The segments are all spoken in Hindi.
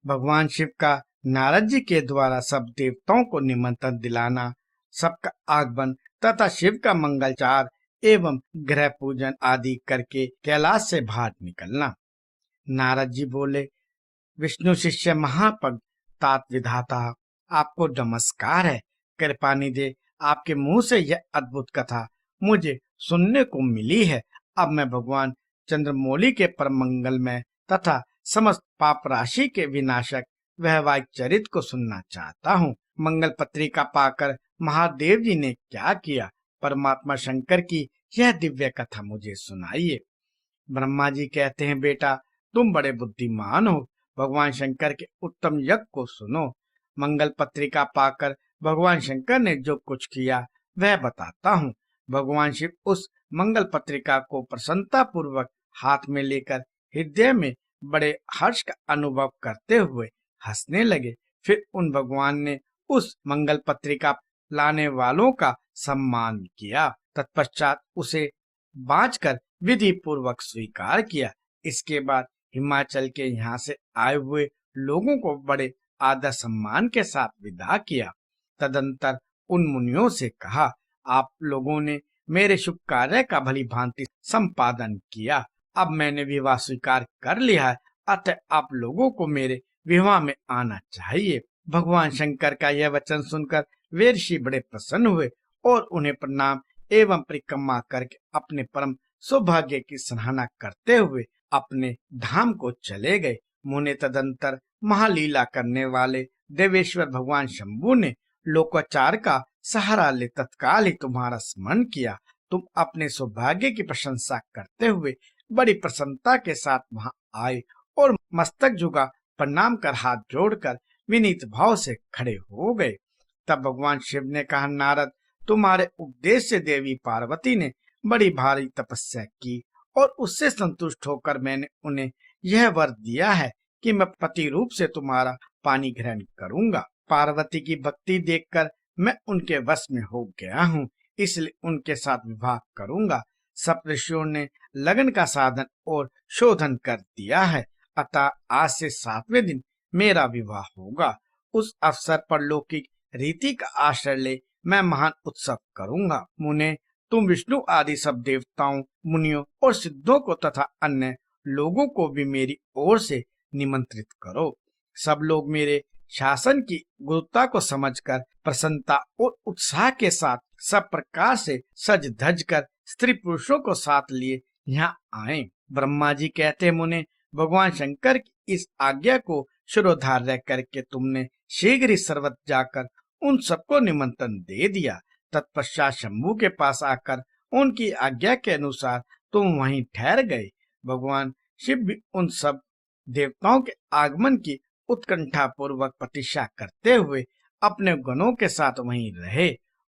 भगवान शिव का नारद जी के द्वारा सब देवताओं को निमंत्रण दिलाना, सबका आगमन तथा शिव का मंगलचार एवं ग्रह पूजन आदि करके कैलाश से बाहर निकलना। नारद जी बोले, विष्णु शिष्य महापग तात विधाता, आपको नमस्कार है। कृपा निधि, आपके मुंह से यह अद्भुत कथा मुझे सुनने को मिली है। अब मैं भगवान चंद्रमौली के परम मंगलमय तथा समस्त पाप राशि के विनाशक वैवाहिक चरित्र को सुनना चाहता हूँ। मंगल पत्रिका पाकर महादेव जी ने क्या किया, परमात्मा शंकर की यह दिव्य कथा मुझे सुनाइए। ब्रह्मा जी कहते हैं, बेटा तुम बड़े बुद्धिमान हो, भगवान शंकर के उत्तम यज्ञ को सुनो। मंगल पत्रिका पाकर भगवान शंकर ने जो कुछ किया वह बताता हूँ। भगवान शिव उस मंगल पत्रिका को प्रसन्नता पूर्वक हाथ में लेकर हृदय में बड़े हर्ष का अनुभव करते हुए हंसने लगे। फिर उन भगवान ने उस मंगल पत्रिका लाने वालों का सम्मान किया। तत्पश्चात उसे बांचकर विधि पूर्वक स्वीकार किया। इसके बाद हिमाचल के यहाँ से आए हुए लोगों को बड़े आदर सम्मान के साथ विदा किया। तदंतर उन मुनियों से कहा, आप लोगों ने मेरे शुभ कार्य का भली भांति संपादन किया। अब मैंने विवाह स्वीकार कर लिया है, अतः आप लोगों को मेरे विवाह में आना चाहिए। भगवान शंकर का यह वचन सुनकर वे ऋषि बड़े प्रसन्न हुए और उन्हें प्रणाम एवं परिक्रमा करके अपने परम सौभाग्य की सराहना करते हुए अपने धाम को चले गए। मुने तदंतर महालीला करने वाले देवेश्वर भगवान शंभु ने लोकाचार का सहारा ले तत्काल ही तुम्हारा स्मरण किया। तुम अपने सौभाग्य की प्रशंसा करते हुए बड़ी प्रसन्नता के साथ वहां आए और मस्तक झुका प्रणाम कर हाथ जोड़कर विनीत भाव से खड़े हो गए। तब भगवान शिव ने कहा, नारद, तुम्हारे उपदेश से देवी पार्वती ने बड़ी भारी तपस्या की और उससे संतुष्ट होकर मैंने उन्हें यह वर दिया है कि मैं पति रूप से तुम्हारा पानी ग्रहण करूंगा। पार्वती की भक्ति देखकर मैं उनके वश में हो गया हूँ, इसलिए उनके साथ विवाह करूंगा। सप्तऋषियों ने लगन का साधन और शोधन कर दिया है, अतः आज से 7वें दिन मेरा विवाह होगा। उस अवसर पर लौकिक रीति का आश्रय ले मैं महान उत्सव करूंगा। मुने, तुम विष्णु आदि सब देवताओं, मुनियों और सिद्धों को तथा अन्य लोगों को भी मेरी ओर से निमंत्रित करो। सब लोग मेरे शासन की गुरुता को समझकर प्रसन्नता और उत्साह के साथ सब प्रकार से सज धज कर स्त्री पुरुषों को साथ लिए यहाँ आए। ब्रह्मा जी कहते हैं, मुने, भगवान शंकर की इस आज्ञा को शिरोधार्य करके तुमने शीघ्र ही सर्वत्र जाकर उन सबको निमंत्रण दे दिया। तत्पश्चात शंभू के पास आकर उनकी आज्ञा के अनुसार तुम वहीं ठहर गए। भगवान शिव भी उन सब देवताओं के आगमन की उत्कंठा पूर्वक प्रतीक्षा करते हुए अपने गणों के साथ वहीं रहे।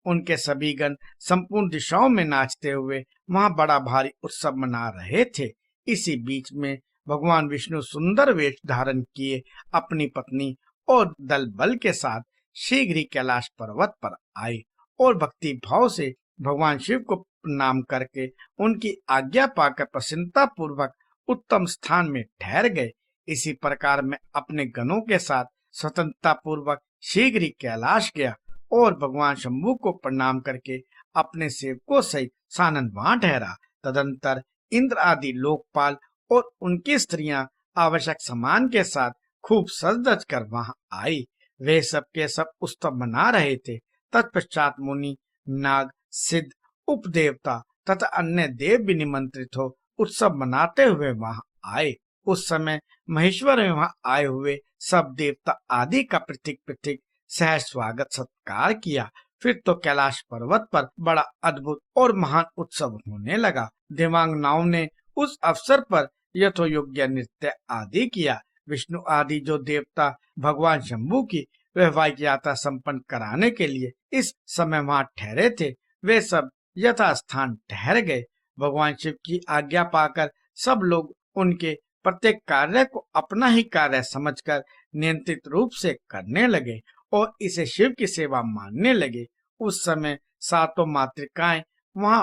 उनके सभी गण संपूर्ण दिशाओं में नाचते हुए वहां बड़ा भारी उत्सव मना रहे थे। इसी बीच में भगवान विष्णु सुंदर वेश धारण किए अपनी पत्नी और दल बल के साथ शीघ्र ही कैलाश पर्वत पर आए और भक्ति भाव से भगवान शिव को प्रणाम करके उनकी आज्ञा पाकर प्रसन्नता पूर्वक उत्तम स्थान में ठहर गए। इसी प्रकार मैं अपने गणों के साथ स्वतंत्रता पूर्वक शीघ्र ही कैलाश गया और भगवान शंभू को प्रणाम करके अपने सेवकों सहित सानंद वहां ठहरा। तदंतर इंद्र आदि लोकपाल और उनकी स्त्रियां आवश्यक सामान के साथ खूब सज धज कर वहां आई। वे सब के सब उत्सव मना रहे थे। तत्पश्चात मुनि, नाग, सिद्ध, उपदेवता तथा अन्य देव भी निमंत्रित हो उत्सव मनाते हुए वहां आए। उस समय महेश्वर में वहां आए हुए सब देवता आदि का पृथक पृथक सहज स्वागत सत्कार किया। फिर तो कैलाश पर्वत पर बड़ा अद्भुत और महान उत्सव होने लगा। देवांगनाओं ने उस अवसर पर यथोयोग्य नृत्य आदि किया। विष्णु आदि जो देवता भगवान शंभू की वैवाहिक यात्रा संपन्न कराने के लिए इस समय वहां ठहरे थे, वे सब यथा स्थान ठहर गए। भगवान शिव की आज्ञा पाकर सब लोग उनके प्रत्येक कार्य को अपना ही कार्य समझकर नियंत्रित रूप से करने लगे और इसे शिव की सेवा मानने लगे। उस समय सातों मातृकाएं वहां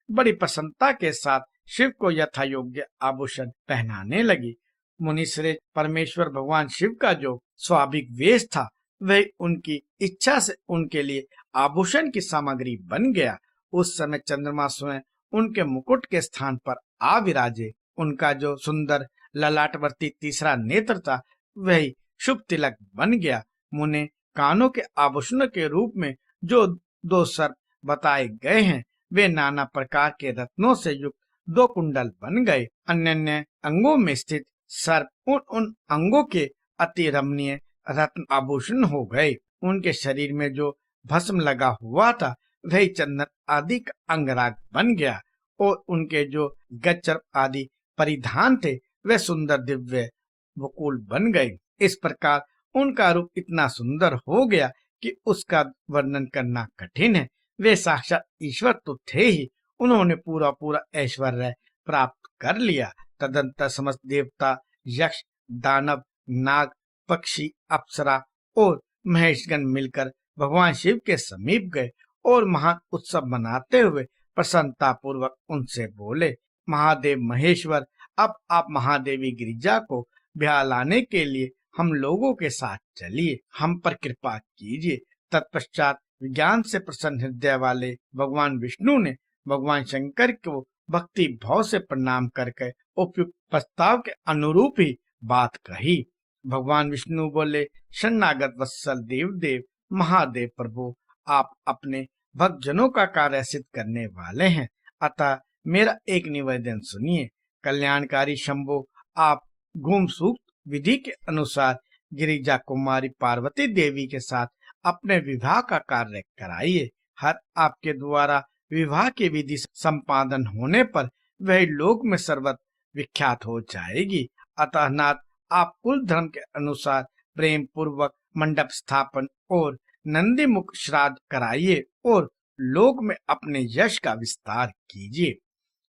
बड़ी प्रसन्नता के साथ शिव को यथा योग्य आभूषण पहनाने लगी। मुनिश्रेष्ठ परमेश्वर भगवान शिव का जो स्वाभाविक वेश था वह उनकी इच्छा से उनके लिए आभूषण की सामग्री बन गया। उस समय चंद्रमा स्वयं उनके मुकुट के स्थान पर आ विराजे। उनका जो सुंदर ललाटवर्ती तीसरा नेत्र था वही शुभ तिलक बन गया। मुने कानों के आभूषण के रूप में जो दो सर्प बताए गए हैं वे नाना प्रकार के रत्नों से युक्त दो कुंडल बन गए। अन्य अंगों में स्थित सर्प उन अंगों के अति रमणीय रत्न आभूषण हो गए। उनके शरीर में जो भस्म लगा हुआ था वही चंदन आदि का अंगराग बन गया और उनके जो गच्चर आदि परिधान थे वे सुंदर दिव्य वकुल बन गए। इस प्रकार उनका रूप इतना सुंदर हो गया कि उसका वर्णन करना कठिन है। वे साक्षात ईश्वर तो थे ही, उन्होंने पूरा पूरा ऐश्वर्य प्राप्त कर लिया। तदंतर समस्त देवता, यक्ष, दानव, नाग, पक्षी, अप्सरा और महेशगण मिलकर भगवान शिव के समीप गए और महान उत्सव मनाते हुए प्रसन्नता पूर्वक उनसे बोले, महादेव महेश्वर, अब आप महादेवी गिरिजा को ब्याह लाने के लिए हम लोगों के साथ चलिए, हम पर कृपा कीजिए। तत्पश्चात विज्ञान से प्रसन्न हृदय वाले भगवान विष्णु ने भगवान शंकर को भक्ति भाव से प्रणाम करके उपयुक्त प्रस्ताव के अनुरूप ही बात कही। भगवान विष्णु बोले, शरणागत वत्सल देव महादेव प्रभु, आप अपने भक्तजनों का कार्य सिद्ध करने वाले हैं, अतः मेरा एक निवेदन सुनिए। कल्याणकारी शंभो, आप गुम सूक्त विधि के अनुसार गिरिजा कुमारी पार्वती देवी के साथ अपने विवाह का कार्य कराइए। हर आपके द्वारा विवाह की विधि संपादन होने पर वह लोक में सर्वत्र विख्यात हो जाएगी। अतः नाथ, आप कुल धर्म के अनुसार प्रेम पूर्वक मंडप स्थापन और नंदी मुख श्राद्ध कराइए और लोक में अपने यश का विस्तार कीजिए।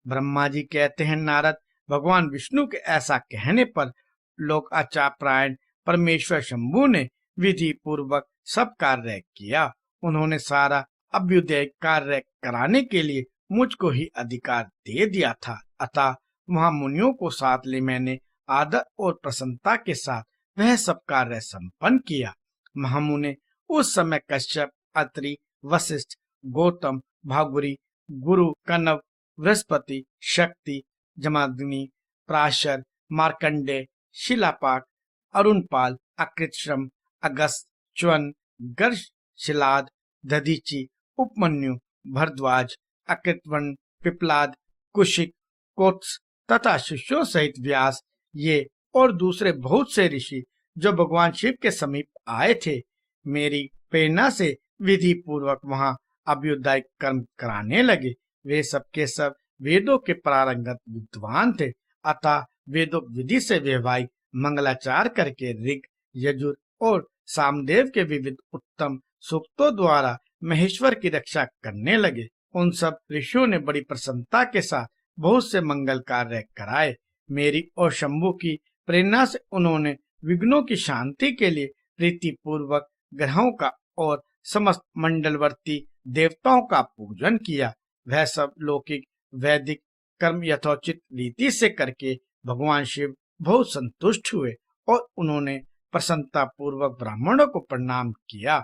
ब्रह्मा जी कहते हैं, नारद, भगवान विष्णु के ऐसा कहने पर लोकाचार प्रायण परमेश्वर शंभु ने विधि पूर्वक सब कार्य किया। उन्होंने सारा अभ्युदय कार्य कराने के लिए मुझको ही अधिकार दे दिया था। अतः वहां मुनियों को साथ ले मैंने आदर और प्रसन्नता के साथ वह सब कार्य संपन्न किया। महामुने उस समय कश्यप, अत्रि, वशिष्ठ, गौतम, भागुरी, गुरु, कनव, बृहस्पति, शक्ति, जमाग्नि, प्राशर, मार्कंडे, शिलापाक, अरुणपाल, अकृतश्रम, अगस्त, च्वन, गर्ष, शिलाद, दधीचि, उपमन्यु, भरद्वाज, अकृतवर्ण, पिपलाद, कुशिक, कोत्स तथा शिष्यों सहित व्यास, ये और दूसरे बहुत से ऋषि जो भगवान शिव के समीप आए थे, मेरी प्रेरणा से विधि पूर्वक वहां अभ्युदय कर्म कराने लगे। वे सब के सब वेदों के पारंगत विद्वान थे। अतः वेदों विधि से वैवाहिक मंगलाचार करके ऋग, यजुर और सामदेव के विविध उत्तम सूक्तों द्वारा महेश्वर की रक्षा करने लगे। उन सब ऋषियों ने बड़ी प्रसन्नता के साथ बहुत से मंगल कार्य कराए। मेरी और शंभु की प्रेरणा से उन्होंने विघ्नों की शांति के लिए प्रीति पूर्वक ग्रहों का और समस्त मंडलवर्ती देवताओं का पूजन किया। वह सब लौकिक वैदिक कर्म यथोचित रीति से करके भगवान शिव बहुत संतुष्ट हुए और उन्होंने प्रसन्नता पूर्वक ब्राह्मणों को प्रणाम किया।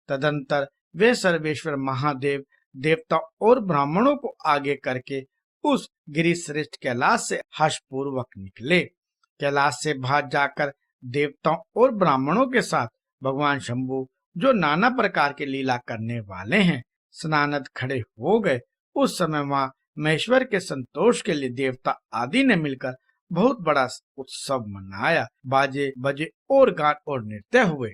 तदंतर वे सर्वेश्वर महादेव देवता और ब्राह्मणों को आगे करके उस गिरिश्रेष्ठ कैलाश से हर्ष पूर्वक निकले। कैलाश से बाहर जाकर देवताओं और ब्राह्मणों के साथ भगवान शंभु, जो नाना प्रकार के लीला करने वाले हैं, स्नानद खड़े हो गए। उस समय वहां महेश्वर के संतोष के लिए देवता आदि ने मिलकर बहुत बड़ा उत्सव मनाया। बाजे बजे और गान और नृत्य हुए।